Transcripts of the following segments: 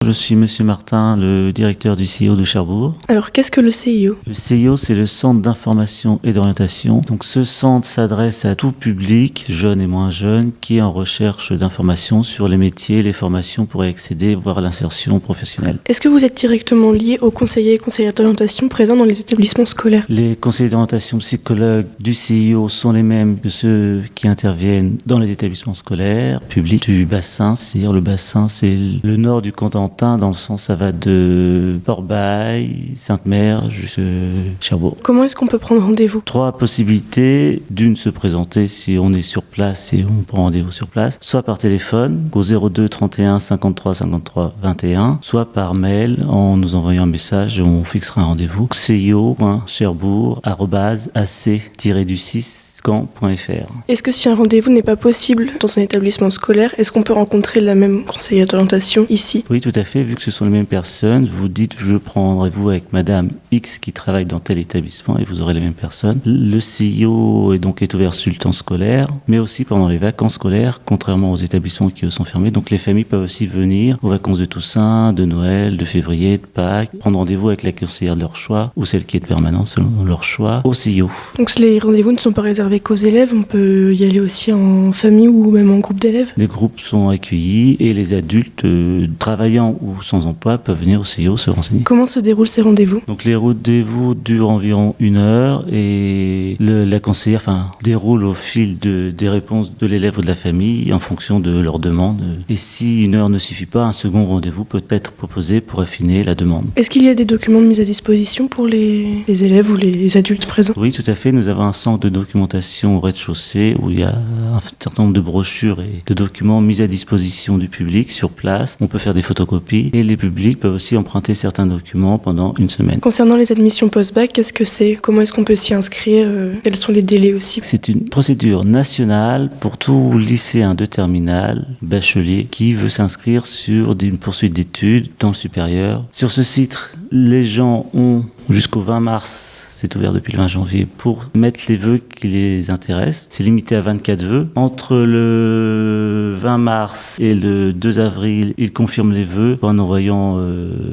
Je suis Monsieur Martin, le directeur du CIO de Cherbourg. Alors, qu'est-ce que le CIO ? Le CIO, c'est le Centre d'information et d'orientation. Donc, ce centre s'adresse à tout public, jeune et moins jeune, qui est en recherche d'informations sur les métiers, les formations pour y accéder, voire l'insertion professionnelle. Est-ce que vous êtes directement lié aux conseillers et conseillères d'orientation présents dans les établissements scolaires ? Les conseillers d'orientation psychologues du CIO sont les mêmes que ceux qui interviennent dans les établissements scolaires publics du bassin, c'est-à-dire le bassin, c'est le nord du Cotentin, dans le sens ça va de Port-Bail, Sainte-Mère jusqu'à Cherbourg. Comment est-ce qu'on peut prendre rendez-vous ? 3 possibilités. D'une, se présenter si on est sur place et on prend rendez-vous sur place, soit par téléphone au 02 31 53 53 21, soit par mail en nous envoyant un message et on fixera un rendez-vous. cio.cherbourg@ac-du6 camp.fr. Est-ce que si un rendez-vous n'est pas possible dans un établissement scolaire, est-ce qu'on peut rencontrer la même conseillère d'orientation ici ? Oui, tout à fait. Vu que ce sont les mêmes personnes, vous dites je prends rendez-vous avec Madame X qui travaille dans tel établissement et vous aurez les mêmes personnes. Le CIO est ouvert sur le temps scolaire, mais aussi pendant les vacances scolaires, contrairement aux établissements qui eux sont fermés. Donc les familles peuvent aussi venir aux vacances de Toussaint, de Noël, de février, de Pâques, prendre rendez-vous avec la conseillère de leur choix ou celle qui est permanente selon leur choix au CIO. Donc les rendez-vous ne sont pas réservés qu'aux élèves, on peut y aller aussi en famille ou même en groupe d'élèves ? Les groupes sont accueillis et les adultes travaillant ou sans emploi peuvent venir au CIO se renseigner. Comment se déroulent ces rendez-vous ? Donc les rendez-vous durent environ 1 heure et la conseillère déroule au fil des réponses de l'élève ou de la famille en fonction de leur demande. Et si 1 heure ne suffit pas, un second rendez-vous peut être proposé pour affiner la demande. Est-ce qu'il y a des documents de mise à disposition pour les élèves ou les adultes présents ? Oui, tout à fait. Nous avons un centre de documentation au rez-de-chaussée où il y a un certain nombre de brochures et de documents mis à disposition du public sur place. On peut faire des photocopies et les publics peuvent aussi emprunter certains documents pendant 1 semaine. Concernant les admissions post-bac, qu'est-ce que c'est ? Comment est-ce qu'on peut s'y inscrire ? Quels sont les délais aussi ? C'est une procédure nationale pour tout lycéen de terminale, bachelier, qui veut s'inscrire sur une poursuite d'études dans le supérieur. Sur ce site, les gens ont jusqu'au 20 mars. C'est ouvert depuis le 20 janvier pour mettre les vœux qui les intéressent. C'est limité à 24 vœux. Entre le 20 mars et le 2 avril, ils confirment les vœux en envoyant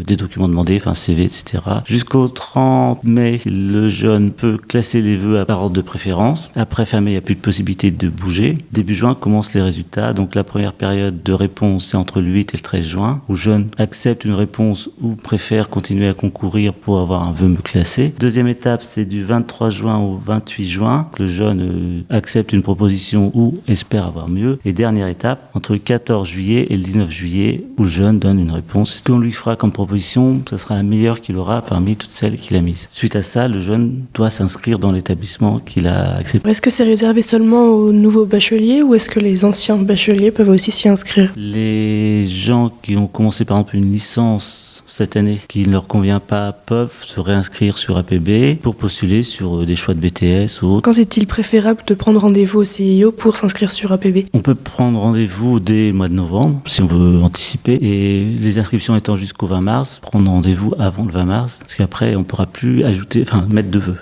des documents demandés, CV, etc. Jusqu'au 30 mai, le jeune peut classer les vœux par ordre de préférence. Après fin mai, il n'y a plus de possibilité de bouger. Début juin, commencent les résultats. Donc la première période de réponse, c'est entre le 8 et le 13 juin, où le jeune accepte une réponse ou préfère continuer à concourir pour avoir un vœu classé. Deuxième étape, c'est du 23 juin au 28 juin que le jeune accepte une proposition ou espère avoir mieux. Et dernière étape, entre le 14 juillet et le 19 juillet, où le jeune donne une réponse. Ce qu'on lui fera comme proposition, ce sera la meilleure qu'il aura parmi toutes celles qu'il a mises. Suite à ça, le jeune doit s'inscrire dans l'établissement qu'il a accepté. Est-ce que c'est réservé seulement aux nouveaux bacheliers ou est-ce que les anciens bacheliers peuvent aussi s'y inscrire ? Les gens qui ont commencé par exemple une licence cette année qui ne leur convient pas peuvent se réinscrire sur APB pour postuler sur des choix de BTS ou autre. Quand est-il préférable de prendre rendez-vous au CIO pour s'inscrire sur APB ? On peut prendre rendez-vous dès le mois de novembre si on veut anticiper et les inscriptions étant jusqu'au 20 mars, prendre rendez-vous avant le 20 mars parce qu'après on ne pourra plus mettre de vœux.